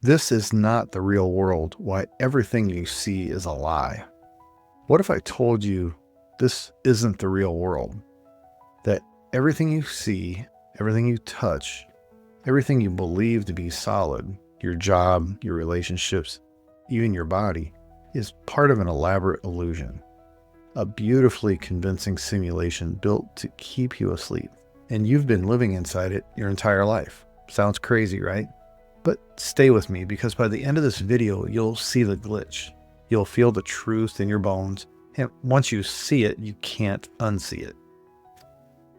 This is not the real world. Why everything you see is a lie. What if I told you this isn't the real world? That everything you see, everything you touch, everything you believe to be solid, your job, your relationships, even your body, is part of an elaborate illusion. A beautifully convincing simulation built to keep you asleep. And you've been living inside it your entire life. Sounds crazy, right? But stay with me, because by the end of this video, you'll see the glitch. You'll feel the truth in your bones. And once you see it, you can't unsee it.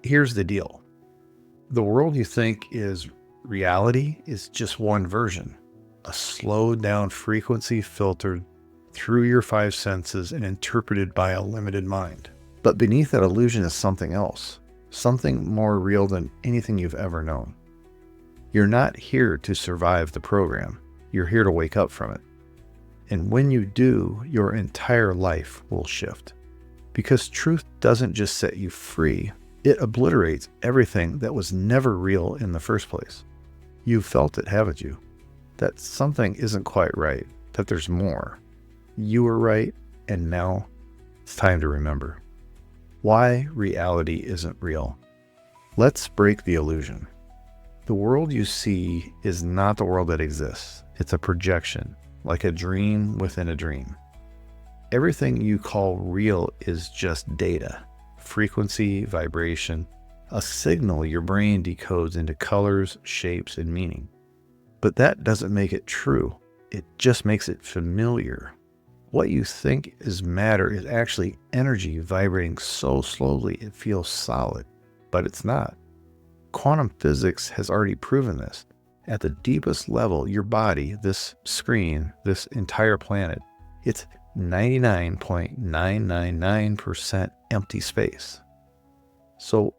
Here's the deal. The world you think is reality is just one version. A slowed down frequency filtered through your five senses and interpreted by a limited mind. But beneath that illusion is something else. Something more real than anything you've ever known. You're not here to survive the program. You're here to wake up from it. And when you do, your entire life will shift. Because truth doesn't just set you free, it obliterates everything that was never real in the first place. You've felt it, haven't you? That something isn't quite right, that there's more. You were right, and now it's time to remember. Why reality isn't real. Let's break the illusion. The world you see is not the world that exists. It's a projection, like a dream within a dream. Everything you call real is just data, frequency, vibration, a signal your brain decodes into colors, shapes, and meaning. But that doesn't make it true. It just makes it familiar. What you think is matter is actually energy vibrating so slowly it feels solid, but it's not. Quantum physics has already proven this. At the deepest level, your body, this screen, this entire planet, it's 99.999% empty space. So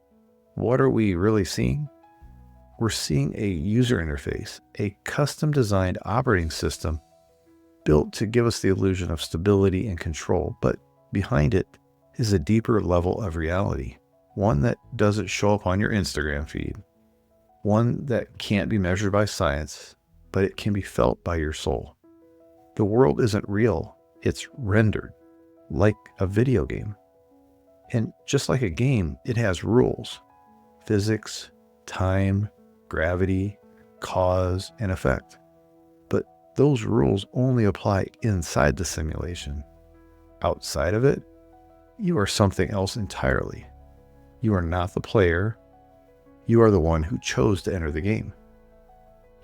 what are we really seeing? We're seeing a user interface, a custom-designed operating system built to give us the illusion of stability and control, but behind it is a deeper level of reality. One that doesn't show up on your Instagram feed. One that can't be measured by science, but it can be felt by your soul. The world isn't real, it's rendered, like a video game. And just like a game, it has rules. Physics, time, gravity, cause, and effect. But those rules only apply inside the simulation. Outside of it, you are something else entirely. You are not the player. You are the one who chose to enter the game.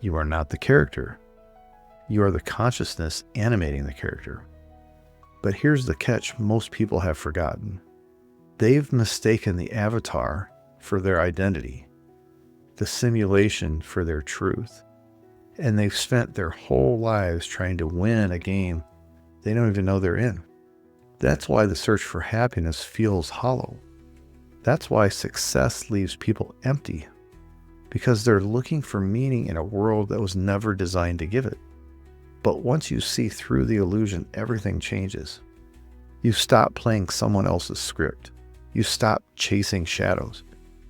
You are not the character. You are the consciousness animating the character. But here's the catch most people have forgotten. They've mistaken the avatar for their identity, the simulation for their truth, and they've spent their whole lives trying to win a game they don't even know they're in. That's why the search for happiness feels hollow. That's why success leaves people empty, because they're looking for meaning in a world that was never designed to give it. But once you see through the illusion, everything changes. You stop playing someone else's script. You stop chasing shadows.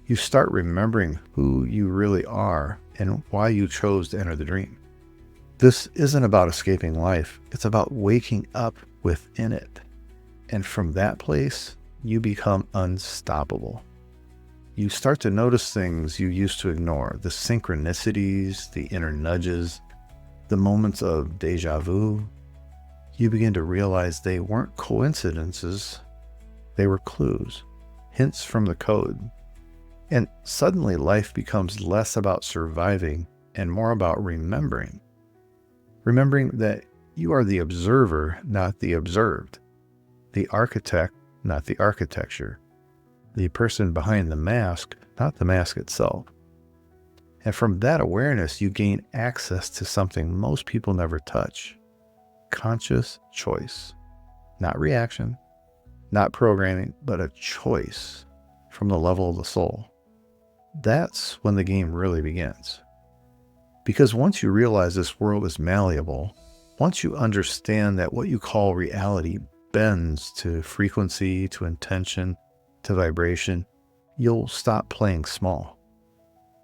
You start remembering who you really are and why you chose to enter the dream. This isn't about escaping life. It's about waking up within it. And from that place, you become unstoppable. You start to notice things you used to ignore, the synchronicities, the inner nudges, the moments of deja vu. You begin to realize they weren't coincidences, they were clues, hints from the code. And suddenly life becomes less about surviving and more about remembering. Remembering that you are the observer, not the observed, the architect, not the architecture, the person behind the mask, not the mask itself. And from that awareness, you gain access to something most people never touch. Conscious choice. Not reaction, not programming, but a choice from the level of the soul. That's when the game really begins. Because once you realize this world is malleable, once you understand that what you call reality bends to frequency, to intention, to vibration, you'll stop playing small.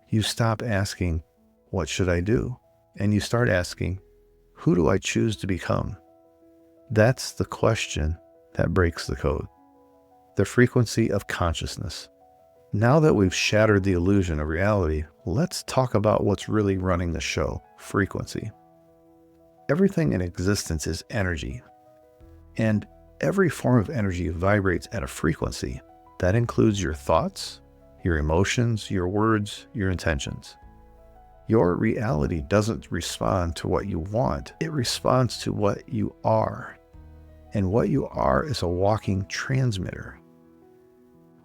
You stop asking, what should I do? And you start asking, Who do I choose to become? That's the question that breaks the code. The frequency of consciousness. Now that we've shattered the illusion of reality, let's talk about what's really running the show: frequency. Everything in existence is energy, and every form of energy vibrates at a frequency. That includes your thoughts, your emotions, your words, your intentions. Your reality doesn't respond to what you want, it responds to what you are. And what you are is a walking transmitter.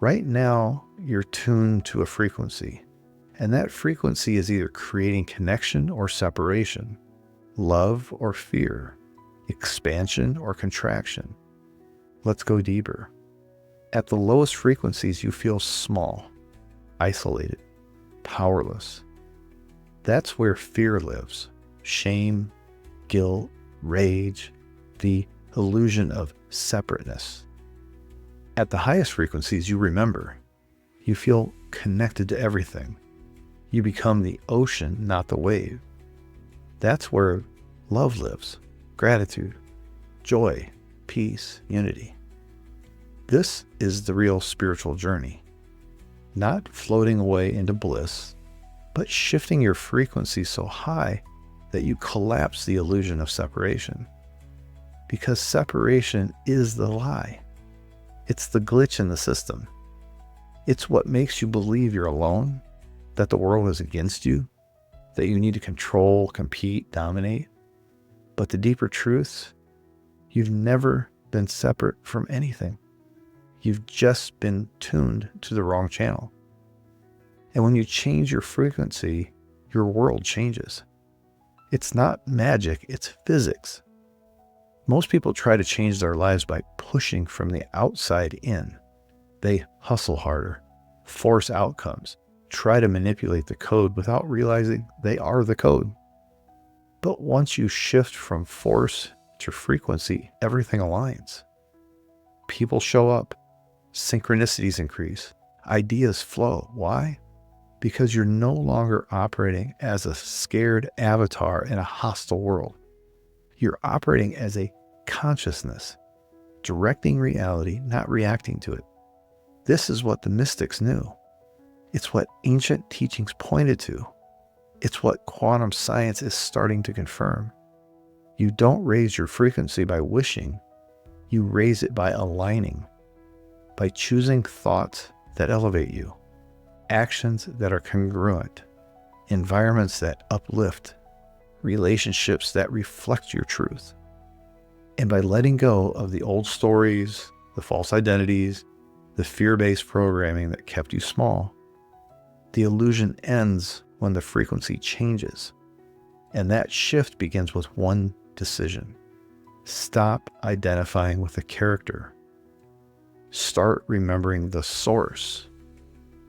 Right now, you're tuned to a frequency, and that frequency is either creating connection or separation, love or fear, expansion or contraction. Let's go deeper. At the lowest frequencies, you feel small, isolated, powerless. That's where fear lives. Shame, guilt, rage, the illusion of separateness. At the highest frequencies, you remember. You feel connected to everything. You become the ocean, not the wave. That's where love lives, gratitude, joy, peace, unity. This is the real spiritual journey. Not floating away into bliss, but shifting your frequency so high that you collapse the illusion of separation. Because separation is the lie. It's the glitch in the system. It's what makes you believe you're alone, that the world is against you, that you need to control, compete, dominate. But the deeper truth, you've never been separate from anything. You've just been tuned to the wrong channel. And when you change your frequency, your world changes. It's not magic, it's physics. Most people try to change their lives by pushing from the outside in. They hustle harder, force outcomes, try to manipulate the code without realizing they are the code. But once you shift from force to frequency, everything aligns. People show up, synchronicities increase, ideas flow. Why? Because you're no longer operating as a scared avatar in a hostile world. You're operating as a consciousness, directing reality, not reacting to it. This is what the mystics knew. It's what ancient teachings pointed to. It's what quantum science is starting to confirm. You don't raise your frequency by wishing. You raise it by aligning, by choosing thoughts that elevate you, actions that are congruent, environments that uplift, relationships that reflect your truth. And by letting go of the old stories, the false identities, the fear-based programming that kept you small, the illusion ends when the frequency changes. And that shift begins with one decision. Stop identifying with the character. Start remembering the source.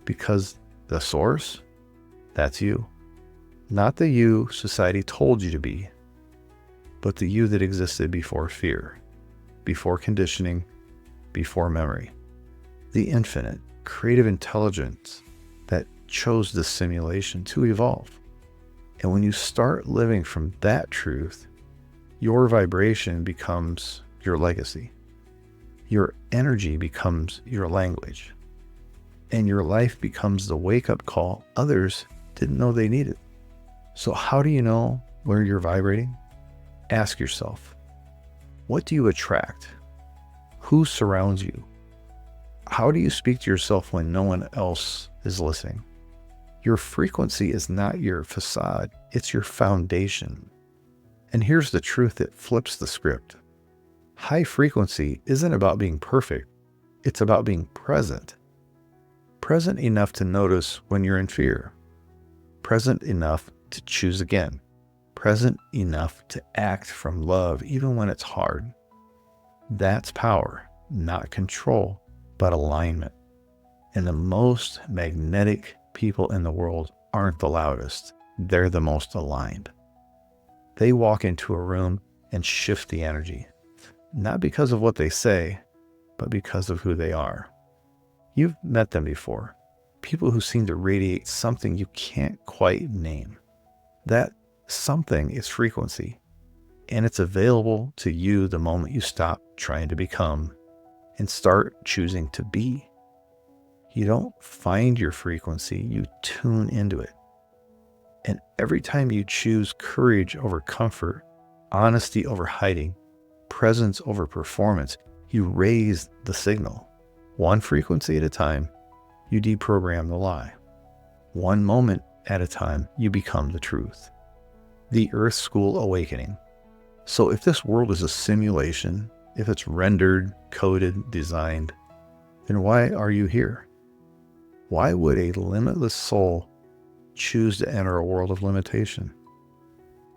Because the source, that's you. Not the you society told you to be, but the you that existed before fear, before conditioning, before memory. The infinite, creative intelligence that chose this simulation to evolve. And when you start living from that truth, your vibration becomes your legacy. Your energy becomes your language. And your life becomes the wake-up call others didn't know they needed. So how do you know where you're vibrating? Ask yourself, what do you attract? Who surrounds you? How do you speak to yourself when no one else is listening? Your frequency is not your facade, it's your foundation. And here's the truth that flips the script. High frequency isn't about being perfect, it's about being present. Present enough to notice when you're in fear. Present enough to choose again. Present enough to act from love even when it's hard. That's power, not control, but alignment. And the most magnetic people in the world aren't the loudest. They're the most aligned. They walk into a room and shift the energy, not because of what they say, but because of who they are. You've met them before. People who seem to radiate something you can't quite name. That something is frequency. And it's available to you the moment you stop trying to become and start choosing to be. You don't find your frequency, you tune into it. And every time you choose courage over comfort, honesty over hiding, presence over performance, you raise the signal. One frequency at a time, you deprogram the lie. One moment at a time, you become the truth. The Earth School Awakening. So if this world is a simulation, if it's rendered, coded, designed, then why are you here? Why would a limitless soul choose to enter a world of limitation?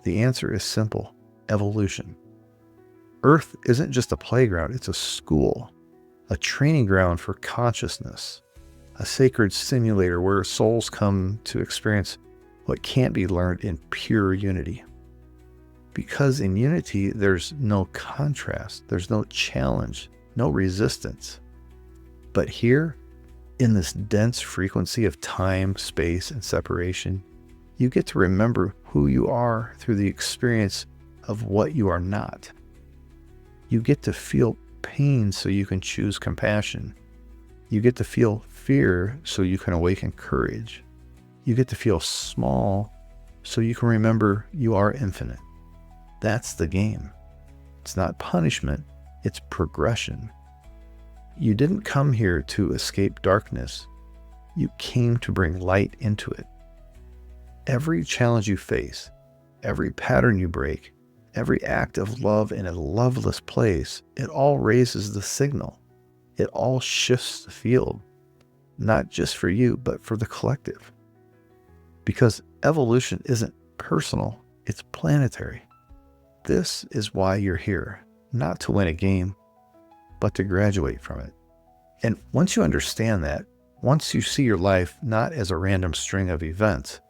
The answer is simple: evolution. Earth isn't just a playground, it's a school, a training ground for consciousness, a sacred simulator where souls come to experience what can't be learned in pure unity. Because in unity, there's no contrast, there's no challenge, no resistance. But here, in this dense frequency of time, space, and separation, you get to remember who you are through the experience of what you are not. You get to feel pain so you can choose compassion. You get to feel fear so you can awaken courage. You get to feel small so you can remember you are infinite. That's the game. It's not punishment, it's progression. You didn't come here to escape darkness. You came to bring light into it. Every challenge you face, every pattern you break, every act of love in a loveless place, it all raises the signal. It all shifts the field, not just for you, but for the collective. Because evolution isn't personal, it's planetary. This is why you're here, not to win a game, but to graduate from it. And once you understand that, once you see your life not as a random string of events,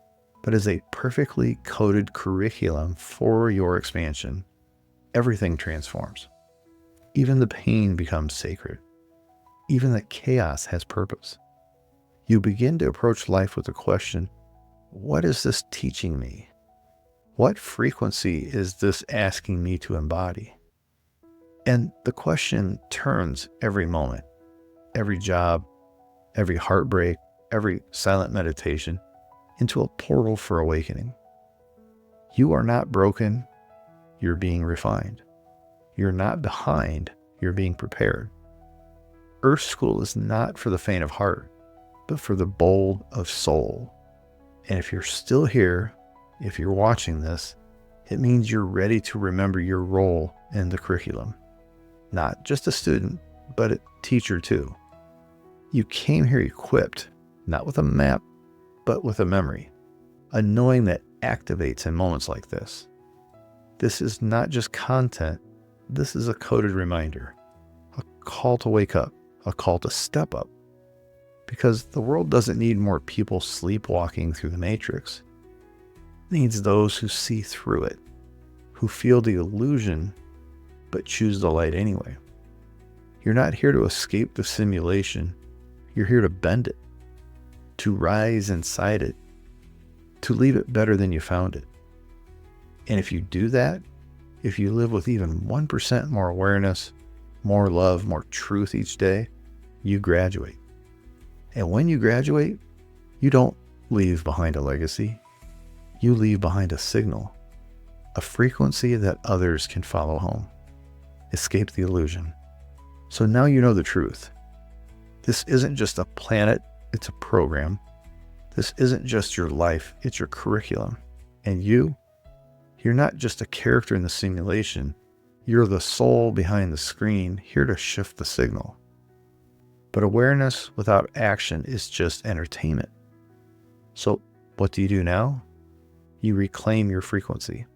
but as a perfectly coded curriculum for your expansion, everything transforms. Even the pain becomes sacred. Even the chaos has purpose. You begin to approach life with the question, what is this teaching me? What frequency is this asking me to embody? And the question turns every moment, every job, every heartbreak, every silent meditation into a portal for awakening. You are not broken, you're being refined. You're not behind, you're being prepared. Earth School is not for the faint of heart, but for the bold of soul. And if you're still here, if you're watching this, it means you're ready to remember your role in the curriculum. Not just a student, but a teacher too. You came here equipped, not with a map, but with a memory, a knowing that activates in moments like this. This is not just content, this is a coded reminder, a call to wake up, a call to step up. Because the world doesn't need more people sleepwalking through the matrix. It needs those who see through it, who feel the illusion, but choose the light anyway. You're not here to escape the simulation, you're here to bend it, to rise inside it, to leave it better than you found it. And if you do that, if you live with even 1% more awareness, more love, more truth each day, you graduate. And when you graduate, you don't leave behind a legacy. You leave behind a signal, a frequency that others can follow home. Escape the illusion. So now you know the truth. This isn't just a planet, it's a program. This isn't just your life, it's your curriculum. And you're not just a character in the simulation, you're the soul behind the screen, here to shift the signal. But awareness without action is just entertainment. So what do you do now? You reclaim your frequency.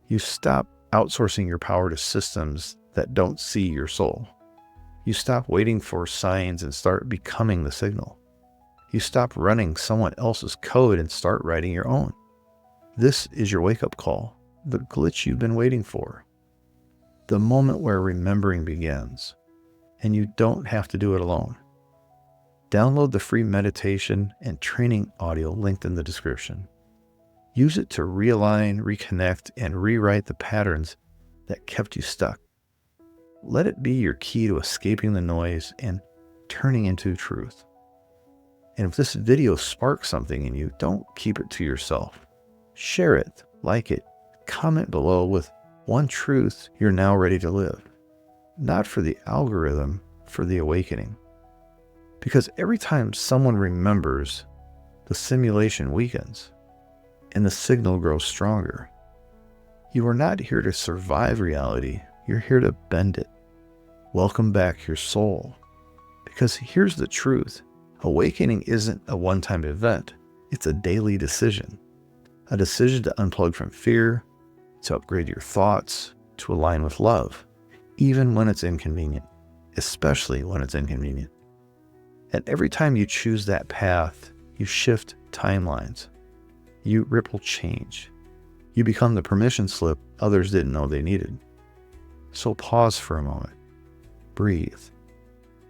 You stop outsourcing your power to systems that don't see your soul. You stop waiting for signs and start becoming the signal. You stop running someone else's code and start writing your own. This is your wake-up call, the glitch you've been waiting for. The moment where remembering begins, and you don't have to do it alone. Download the free meditation and training audio linked in the description. Use it to realign, reconnect, and rewrite the patterns that kept you stuck. Let it be your key to escaping the noise and turning into truth. And if this video sparks something in you, don't keep it to yourself. Share it, like it, comment below with one truth you're now ready to live. Not for the algorithm, for the awakening. Because every time someone remembers, the simulation weakens and the signal grows stronger. You are not here to survive reality. You're here to bend it. Welcome back your soul. Because here's the truth. Awakening isn't a one-time event. It's a daily decision. A decision to unplug from fear, to upgrade your thoughts, to align with love, even when it's inconvenient, especially when it's inconvenient. And every time you choose that path, you shift timelines. You ripple change. You become the permission slip others didn't know they needed. So pause for a moment. Breathe.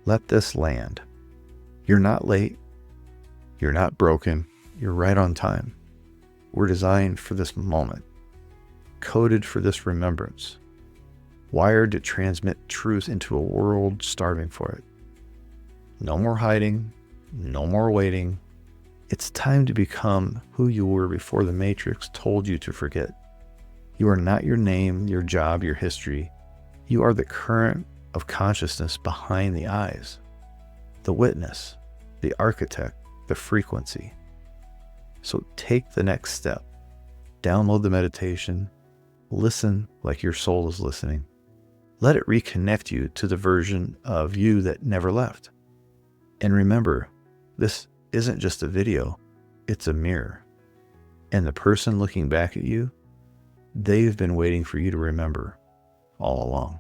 Let this land. You're not late. You're not broken. You're right on time. We're designed for this moment. Coded for this remembrance. Wired to transmit truth into a world starving for it. No more hiding. No more waiting. It's time to become who you were before the Matrix told you to forget. You are not your name, your job, your history. You are the current of consciousness behind the eyes. The witness, the architect, the frequency. So take the next step. Download the meditation. Listen like your soul is listening. Let it reconnect you to the version of you that never left. And remember, this isn't just a video, it's a mirror. And the person looking back at you, they've been waiting for you to remember all along.